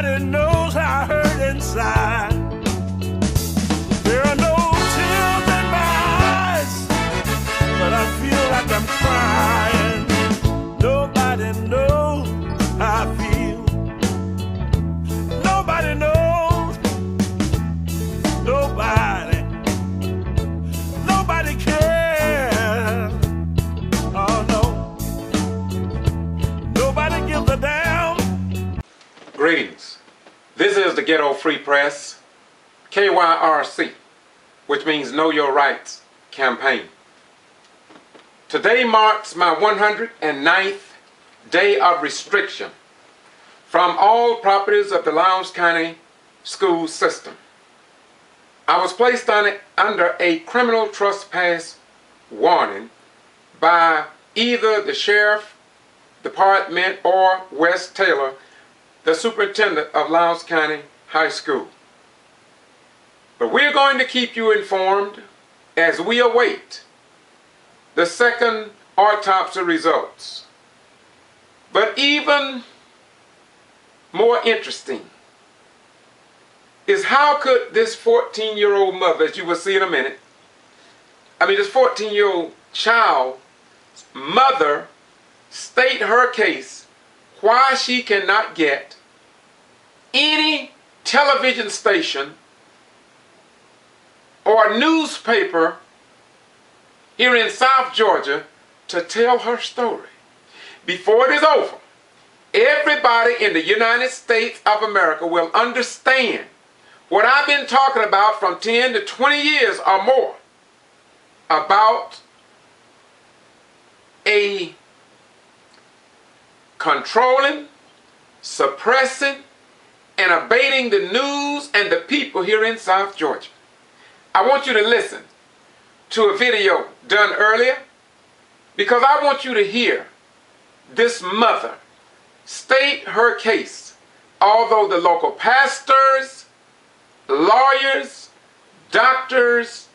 Nobody knows how I hurt inside. There are no tears in my eyes, but I feel like I'm crying. Nobody knows how I feel. Nobody knows. Nobody cares. Oh no. Nobody gives a damn. Greetings. This is the Ghetto Free Press, KYRC, which means Know Your Rights campaign. Today marks my 109th day of restriction from all properties of the Lowndes County school system. I was placed under a criminal trespass warning by either the Sheriff Department or Wes Taylor, the superintendent of Lowndes County High School. But we're going to keep you informed as we await the second autopsy results. But even more interesting is how could this 14-year-old mother, as you will see in a minute, this 14-year-old child's mother state her case why she cannot get any television station or newspaper here in South Georgia to tell her story. Before it is over, everybody in the United States of America will understand what I've been talking about from 10 to 20 years or more about a controlling, suppressing, and abating the news and the people here in South Georgia. I want you to listen to a video done earlier because I want you to hear this mother state her case, although the local pastors, lawyers, doctors,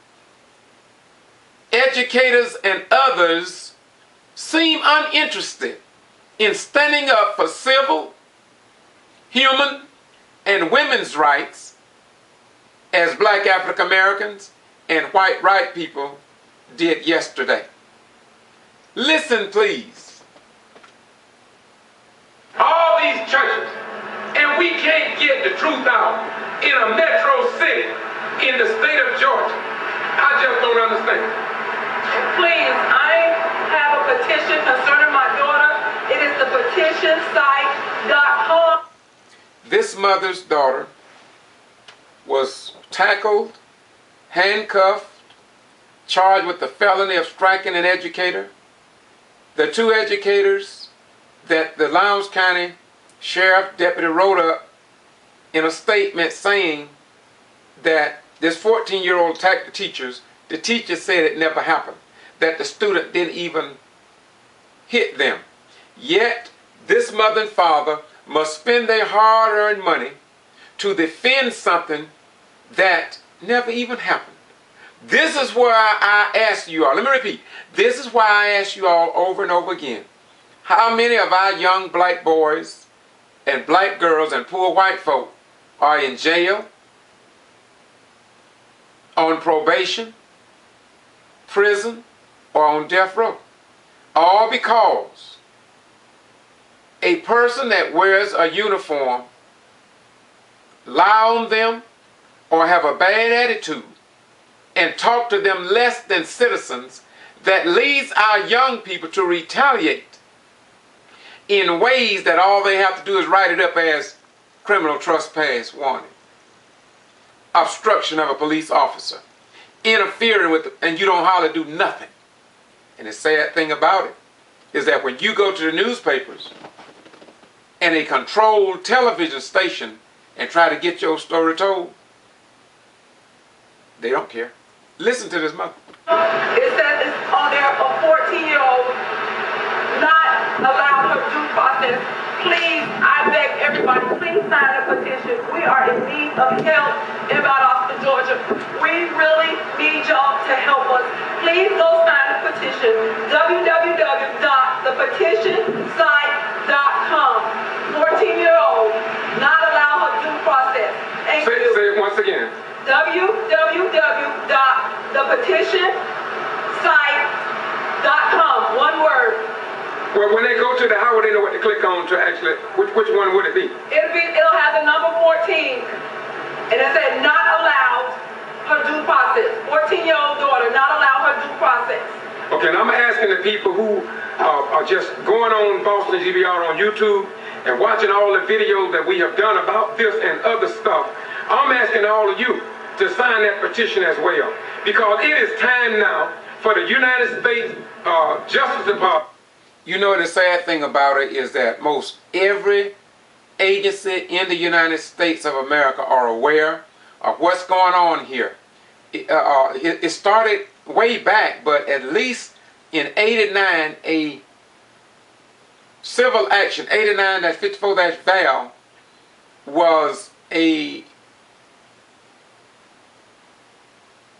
educators, and others seem uninterested in standing up for civil, human, and women's rights as black African Americans and white people did yesterday. Listen, please. All these churches, and we can't get the truth out in a metro city in the state of Georgia. I just don't understand. Please, I have a petition concerning my daughter. It is the petitionsite.com. This mother's daughter was tackled, handcuffed, charged with the felony of striking an educator. The two educators that the Lowndes County Sheriff Deputy wrote up in a statement saying that this 14-year-old attacked the teachers. The teacher said it never happened, that the student didn't even hit them. Yet this mother and father must spend their hard-earned money to defend something that never even happened. This is why I ask you all, let me repeat, this is why I ask you all over and over again, how many of our young black boys and black girls and poor white folk are in jail, on probation, prison, or on death row? All because a person that wears a uniform lie on them or have a bad attitude and talk to them less than citizens, that leads our young people to retaliate in ways that all they have to do is write it up as criminal trespass warning, obstruction of a police officer, interfering with, and you don't hardly do nothing. And the sad thing about it is that when you go to the newspapers and a controlled television station and try to get your story told, they don't care. Listen to this mother. It says it's on there, a 14-year-old not allowed her due process. Please, I beg everybody, please sign a petition. We are in need of help in Valdosta, Georgia. We really need y'all to help us. Please go sign a petition. www.thepetitionsite.com. 14-year-old not allowed once again. www.thepetitionsite.com. One word. Well, when they go to the, how would they know what to click on to actually, which one would it be? It'll have the number 14, and it said not allowed her due process. 14-year-old daughter, not allowed her due process. Okay, and I'm asking the people who are just going on Boston G.B.R. on YouTube and watching all the videos that we have done about this and other stuff, I'm asking all of you to sign that petition as well. Because it is time now for the United States Justice Department. You know, the sad thing about it is that most every agency in the United States of America are aware of what's going on here. It started way back, but at least in '89, a civil action, 89-54-VAL, was a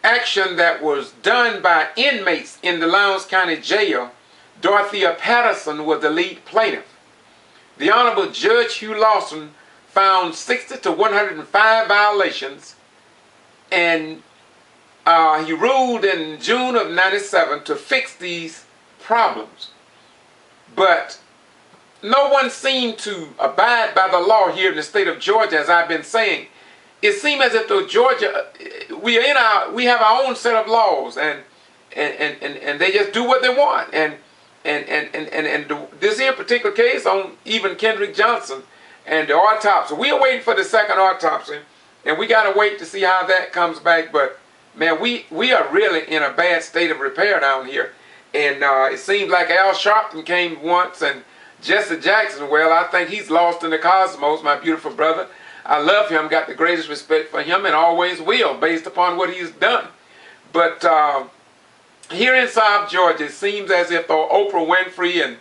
action that was done by inmates in the Lowndes County Jail. Dorothea Patterson was the lead plaintiff. The Honorable Judge Hugh Lawson found 60 to 105 violations, and he ruled in June of '97 to fix these problems. But no one seemed to abide by the law here in the state of Georgia, as I've been saying. It seems as if though Georgia, we have our own set of laws, and they just do what they want. And this here particular case on even Kendrick Johnson and the autopsy, we are waiting for the second autopsy, and we got to wait to see how that comes back. But man, we are really in a bad state of repair down here. And it seems like Al Sharpton came once, and Jesse Jackson, well, I think he's lost in the cosmos, my beautiful brother. I love him, got the greatest respect for him, and always will, based upon what he's done. But here in South Georgia, it seems as if Oprah Winfrey and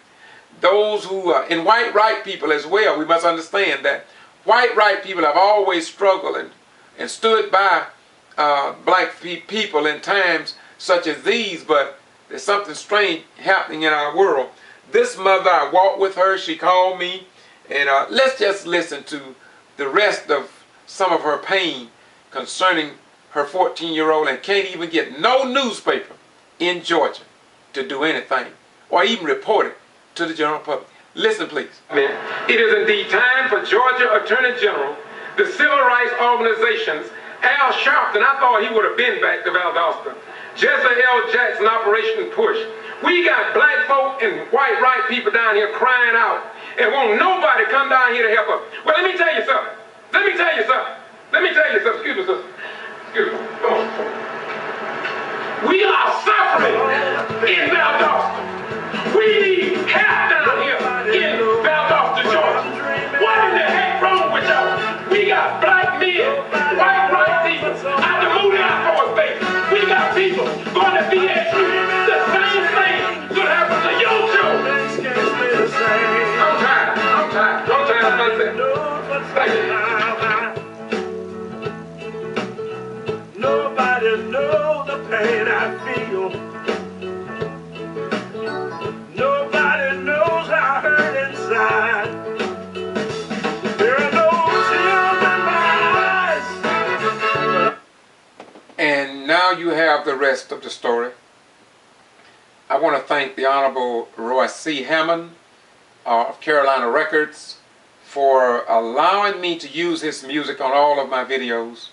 those who, and white right people as well, we must understand that white right people have always struggled and stood by black people in times such as these, but there's something strange happening in our world. This mother, I walked with her, she called me, and let's just listen to the rest of some of her pain concerning her 14-year-old, and can't even get no newspaper in Georgia to do anything or even report it to the general public. Listen, please. It is indeed time for Georgia Attorney General, the civil rights organizations, Al Sharpton, I thought he would have been back to Valdosta, Jesse L. Jackson, Operation Push. We got black folk and white right people down here crying out and won't nobody come down here to help us. Well, let me tell you something. Excuse me, sister. Excuse me. Come on. We are suffering in Valdosta. We need help down here in Valdosta, Georgia. What in the heck wrong with y'all? We got black men, white right people out the Moody Air Force Base. We got people going to VSU. The same thing could happen to your children. I'm tired. Nobody knows the pain I feel. Nobody knows how I hurt inside. There are no tears in my eyes. And now you have the rest of the story. I want to thank the Honorable Roy C. Hammond of Carolina Records for allowing me to use his music on all of my videos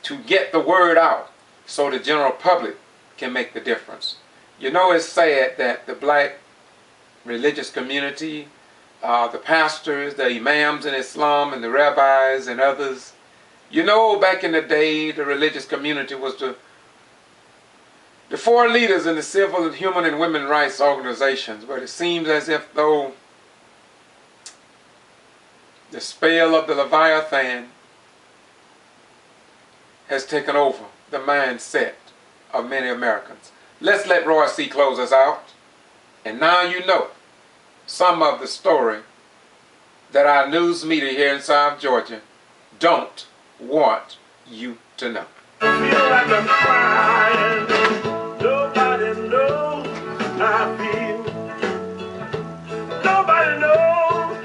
to get the word out so the general public can make the difference. You know, it's sad that the black religious community, the pastors, the imams in Islam, and the rabbis and others, you know, back in the day, the religious community was the four leaders in the civil and human and women rights organizations. But it seems as if though the spell of the Leviathan has taken over the mindset of many Americans. Let's let Roy C. close us out. And now you know some of the story that our news media here in South Georgia don't want you to know. I feel like I'm crying. Nobody knows how I feel. Nobody knows.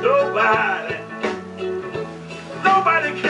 Nobody. Nobody cares.